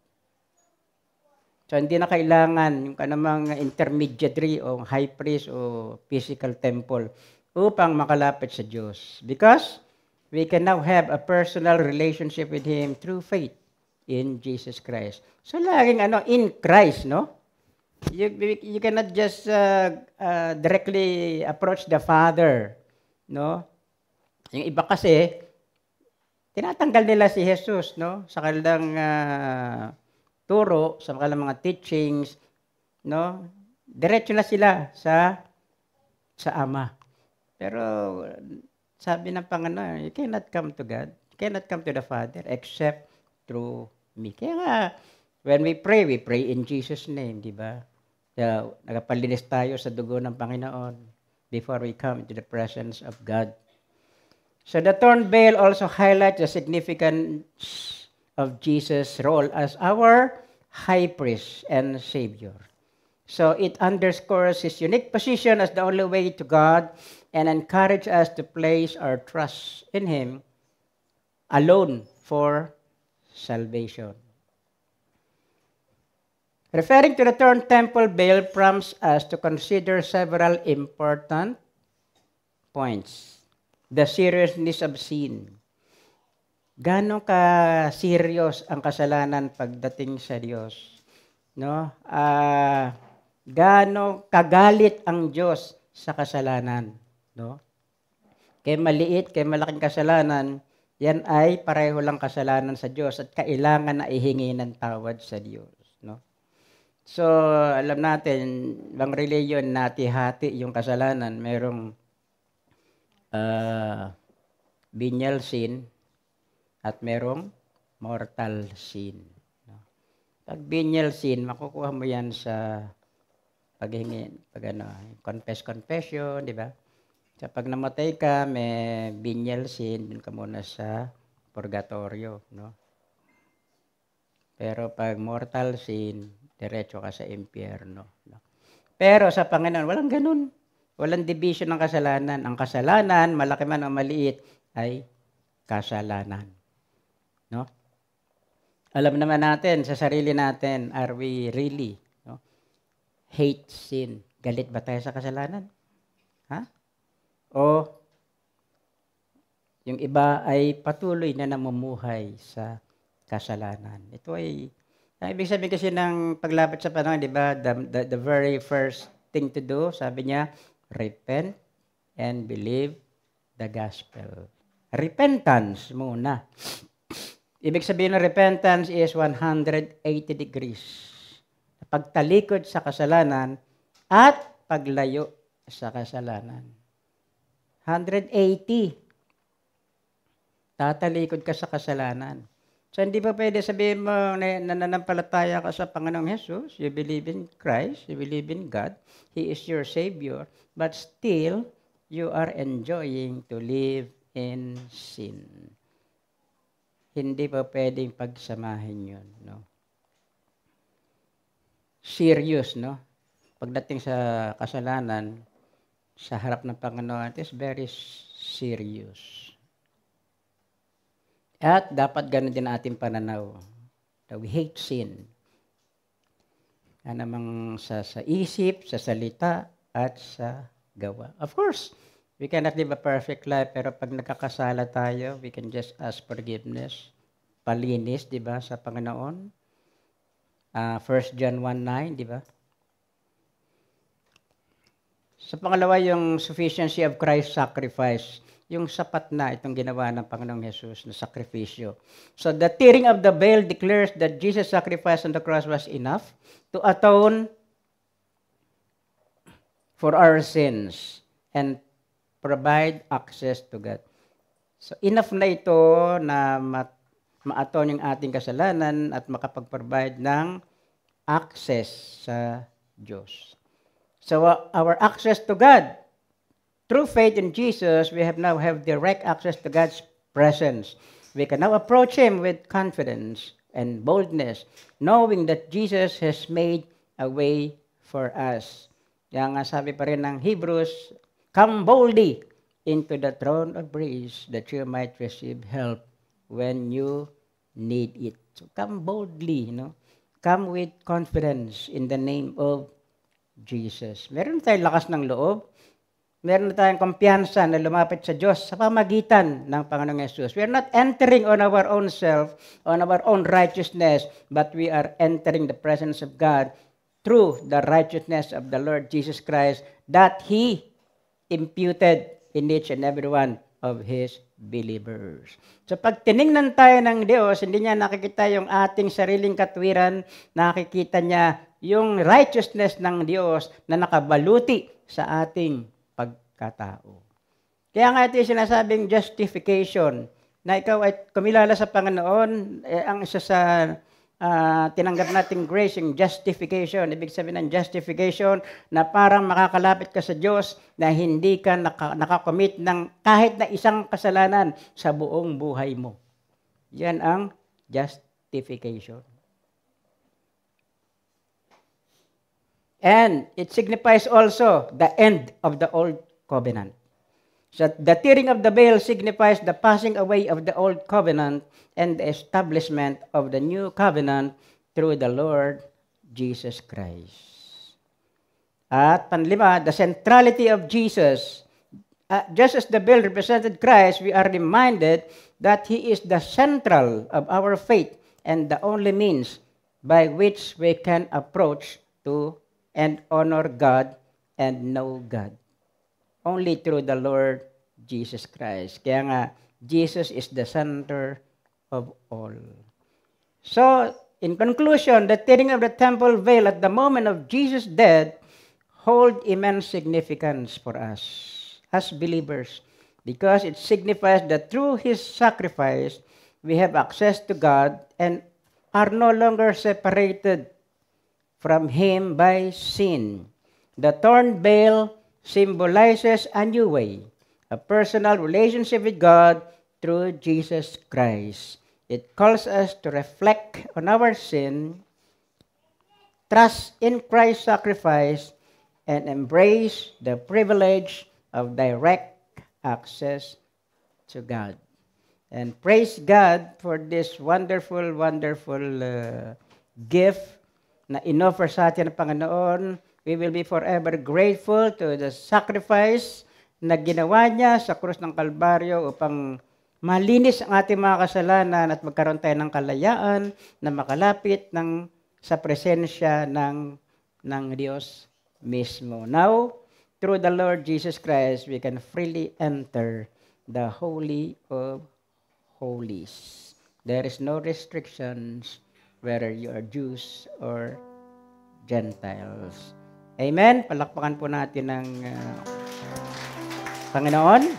So hindi na kailangan yung kanamang intermediary o high priest o physical temple upang makalapit sa Diyos. Because we can now have a personal relationship with Him through faith in Jesus Christ. So laging in Christ, no? You cannot just directly approach the Father, no? Yung iba kasi, tinatanggal nila si Jesus, no? Sa kanilang turo, sa kanilang mga teachings, no? Diretso na sila sa Ama. Pero sabi ng Panginoon, you cannot come to God, you cannot come to the Father except through me. Kaya nga, when we pray in Jesus' name, di ba? Kaya nagapalinis tayo sa dugo ng Panginoon before we come into the presence of God. So the thorn veil also highlights the significance of Jesus' role as our high priest and Savior. So it underscores his unique position as the only way to God and encourages us to place our trust in him alone for salvation. Referring to the term temple veil prompts us to consider several important points. The seriousness of sin. Gaano ka serious ang kasalanan pagdating sa Diyos? No? Gaano kagalit ang Diyos sa kasalanan, no? Kay maliit, kay malaking kasalanan, yan ay pareho lang kasalanan sa Diyos at kailangan na ihingi ng tawad sa Diyos, no? So, alam natin, bang reliyon nati-hati yung kasalanan, merong venial sin at merong mortal sin, no? Pag venial sin, makukuha mo yan sa confession, di ba? So, pag namatay ka, may venial sin, dun ka muna sa purgatorio, no? Pero pag mortal sin, diretso ka sa impyerno, no? Pero sa Panginoon, walang ganun. Walang division ng kasalanan. Ang kasalanan, malaki man o maliit, ay kasalanan, no? Alam naman natin, sa sarili natin, are we really hate sin? Galit ba tayo sa kasalanan? Ha? O yung iba ay patuloy na namumuhay sa kasalanan. Ito ay, ang ibig sabihin kasi ng paglapit sa Panginoon, di ba? The very first thing to do, sabi niya, repent and believe the gospel. Repentance muna. Ibig sabihin ng repentance is 180 degrees. Pagtalikod sa kasalanan at paglayo sa kasalanan. 180. Tatalikod ka sa kasalanan. So, hindi pa pwede sabihin mo na nananampalataya ka sa Panginoong Jesus, you believe in Christ, you believe in God, He is your Savior, but still, you are enjoying to live in sin. Hindi pa pwedeng pagsamahin yun, no? Serious, no? Pagdating sa kasalanan, sa harap ng Panginoon, it is very serious. At dapat ganun din ating pananaw. That we hate sin. Namang sa isip, sa salita, at sa gawa. Of course, we cannot live a perfect life, pero pag nagkakasala tayo, we can just ask forgiveness, palinis, di ba, sa Panginoon. 1 John 1:9, di ba? Sa pangalawa, yung sufficiency of Christ's sacrifice. Yung sapat na itong ginawa ng Panginoong Jesus na sakripisyo. So the tearing of the veil declares that Jesus' sacrifice on the cross was enough to atone for our sins and provide access to God. So enough na ito na ma-atone yung ating kasalanan at makapag-provide ng access sa Diyos. So our access to God, through faith in Jesus, we now have direct access to God's presence. We can now approach Him with confidence and boldness, knowing that Jesus has made a way for us. Yang sabi pa rin ng Hebrews, come boldly into the throne of grace that you might receive help when you need it. So come boldly, Come with confidence in the name of Jesus. Meron tayong lakas ng loob. Meron tayong kumpiyansa na lumapit sa Diyos sa pamagitan ng Panginoong Yesus. We are not entering on our own self, on our own righteousness, but we are entering the presence of God through the righteousness of the Lord Jesus Christ that He imputed in each and every one of His believers. So pag tiningnan tayo ng Diyos, hindi niya nakikita yung ating sariling katwiran, nakikita niya yung righteousness ng Diyos na nakabaluti sa ating pagkatao. Kaya nga ito yung sinasabing justification, na ikaw ay kumilala sa Panginoon, ang isa sa tinanggap nating grace, yung justification. Ibig sabihin ng justification na parang makakalapit ka sa Diyos na hindi ka nakakommit ng kahit na isang kasalanan sa buong buhay mo. Yan ang justification. And it signifies also the end of the old covenant. So the tearing of the veil signifies the passing away of the old covenant and the establishment of the new covenant through the Lord Jesus Christ. At panlima, the centrality of Jesus. Just as the veil represented Christ, we are reminded that He is the central of our faith and the only means by which we can approach to and honor God and know God. Only through the Lord Jesus Christ. Kaya nga, Jesus is the center of all. So, in conclusion, the tearing of the temple veil at the moment of Jesus' death hold immense significance for us as believers because it signifies that through His sacrifice, we have access to God and are no longer separated from Him by sin. The torn veil symbolizes a new way, a personal relationship with God through Jesus Christ. It calls us to reflect on our sin, trust in Christ's sacrifice, and embrace the privilege of direct access to God. And praise God for this wonderful, wonderful gift na inoffer sa atin ng Panginoon. We will be forever grateful to the sacrifice na ginawa niya sa krus ng Kalbaryo upang malinis ang ating mga kasalanan at magkaroon tayo ng kalayaan na makalapit sa presensya ng Diyos mismo. Now, through the Lord Jesus Christ, we can freely enter the Holy of Holies. There is no restrictions whether you are Jews or Gentiles. Amen? Palakpakan po natin ng Panginoon.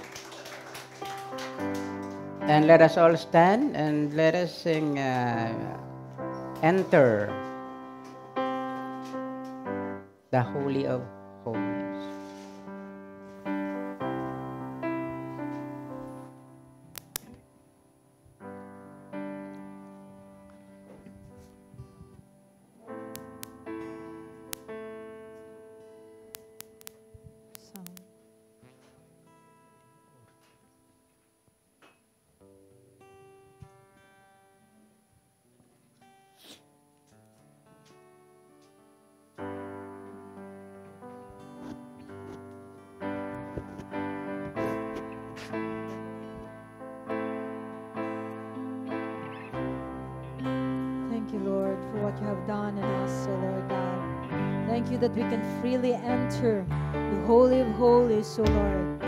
And let us all stand and let us sing Enter the Holy of Holies. You have done in us, O Lord God. Thank you that we can freely enter the Holy of Holies, O Lord.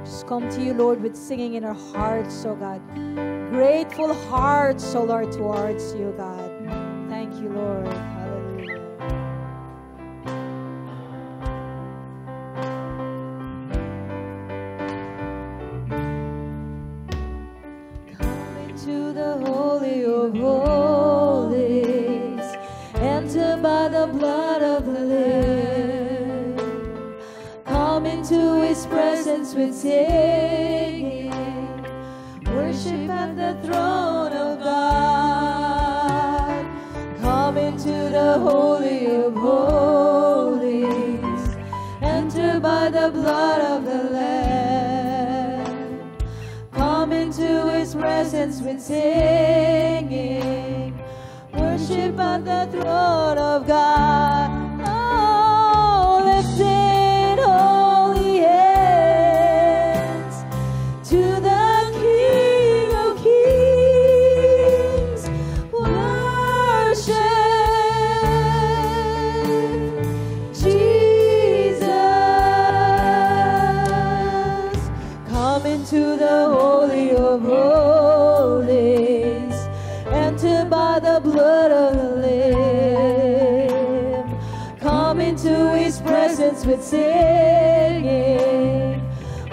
Just come to you, Lord, with singing in our hearts, O God. Grateful hearts, O Lord, towards you, God. Thank you, Lord. Hallelujah. Come into the Holy of Holies. Enter by the blood of the Lamb. Come into His presence with singing. Worship at the throne of God. Come into the Holy of Holies. Enter by the blood of the Lamb. Come into His presence with singing. Worship at the throne of God. Oh, lifted holy hands to the King of Kings. Worship Jesus. Come into the Holy of Holies. Enter by the blood of the Lamb. presence with singing.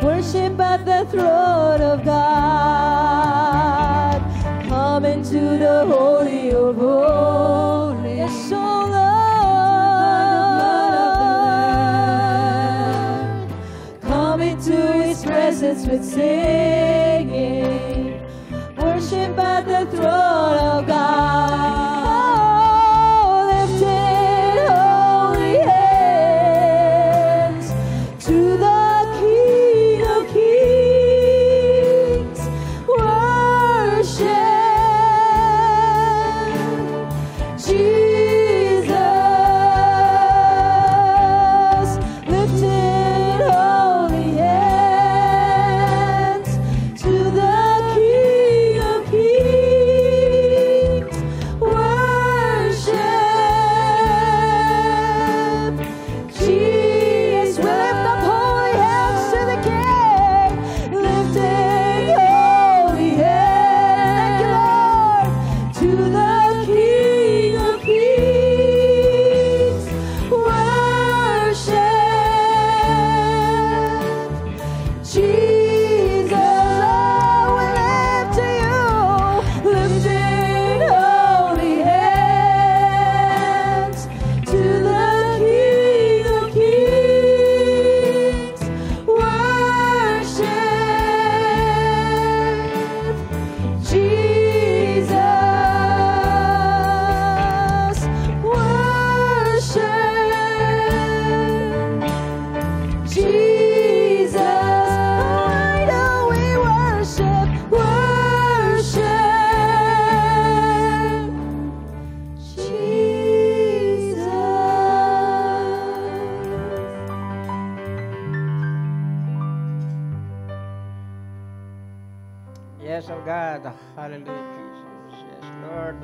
Worship at the throne of God. Come into the Holy of Holies. Yes, oh Lord. Come into His presence with singing. Worship at the throne of God. Yes, oh God. Hallelujah, Jesus. Yes, Lord.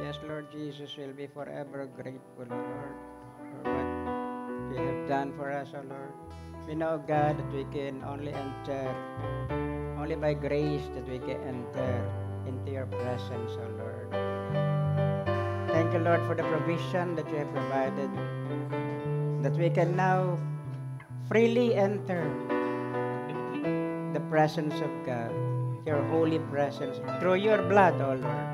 Yes, Lord Jesus, will be forever grateful, Lord, for what you have done for us, oh Lord. We know, God, that we can only by grace that we can enter into your presence, oh Lord. Thank you, Lord, for the provision that you have provided, that we can now freely enter the presence of God, your holy presence, through your blood, O Lord.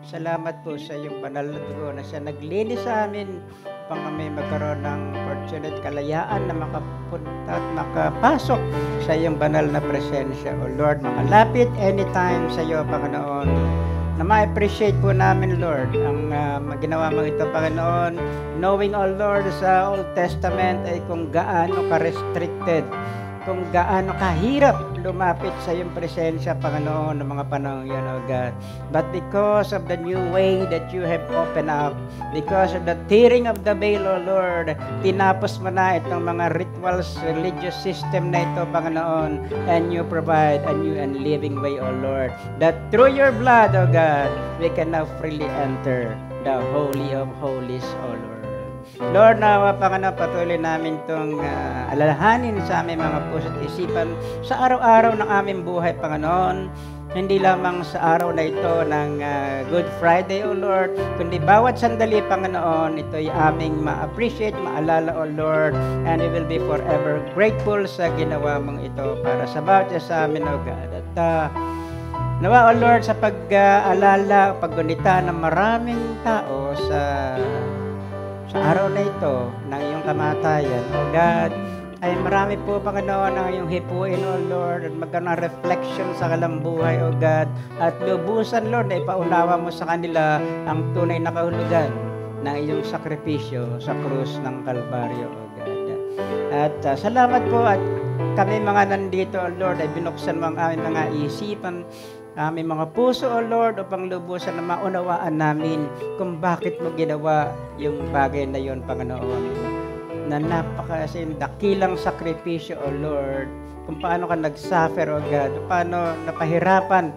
Salamat po sa iyong banal na dugo na siya naglinis sa amin upang kami magkaroon ng opportunity, kalayaan na makapunta at makapasok sa iyong banal na presensya, O Lord. Makalapit anytime sa iyo, Panginoon. Na ma-appreciate po namin, Lord, ang ginawa mo ito, Panginoon, knowing, O Lord, sa Old Testament ay kung gaano ka-restricted, kung gaano kahirap lumapit sa iyong presensya, Panginoon, ng mga panahon yan, O God. But because of the new way that you have opened up, because of the tearing of the veil, O Lord, tinapos mo na itong mga rituals, religious system na ito, Panginoon, and you provide a new and living way, O Lord, that through your blood, O God, we can now freely enter the Holy of Holies, O Lord. Lord, nawa Panginoon, patuloy namin itong alalahanin sa aming mga puso at isipan sa araw-araw ng aming buhay, Panginoon. Hindi lamang sa araw na ito ng Good Friday, O Lord, kundi bawat sandali, Panginoon, ito'y aming ma-appreciate, maalala, O Lord, and we will be forever grateful sa ginawa mong ito para sa bawat sa amin, O God. At nawa, O Lord, sa pag-alala, paggunita ng maraming tao sa araw na ito ng iyong kamatayan, O God, ay marami po, Panginoon, ang iyong hipuin, O Lord, at magkaroon ng reflection sa kanilang buhay, O God, at lubusan, Lord, na ipaunawa mo sa kanila ang tunay na kahulugan ng iyong sakripisyo sa krus ng Kalbaryo, O God. At salamat po, at kami mga nandito, O Lord, ay binuksan mo ang aming mga isipan, aming mga puso, O Lord, upang lubusan na maunawaan namin kung bakit mo ginawa yung bagay na yon, Panginoon, na napaka-dakilang sakripisyo, O Lord, kung paano ka nag-suffer, O God, paano napahirapan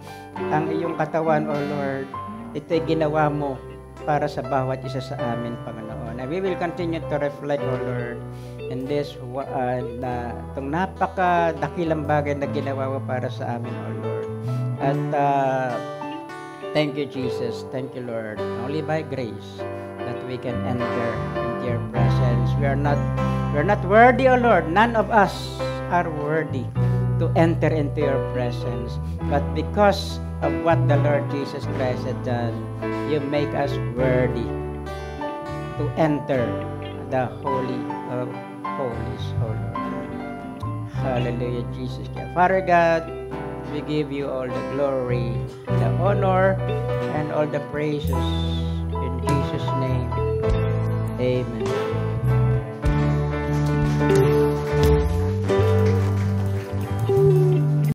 ang iyong katawan, O Lord. Ito'y ginawa mo para sa bawat isa sa amin, Panginoon. And we will continue to reflect, O Lord, in this itong napaka-dakilang bagay na ginawa mo para sa amin, O Lord. At Thank you, Jesus. Thank you, Lord. Only by grace that we can enter into your presence. We are not worthy, O Lord. None of us are worthy to enter into your presence. But because of what the Lord Jesus Christ had done, you make us worthy to enter the Holy of Holies, O Lord. Hallelujah, Jesus. Father God, we give you all the glory, the honor, and all the praises. In Jesus' name, amen.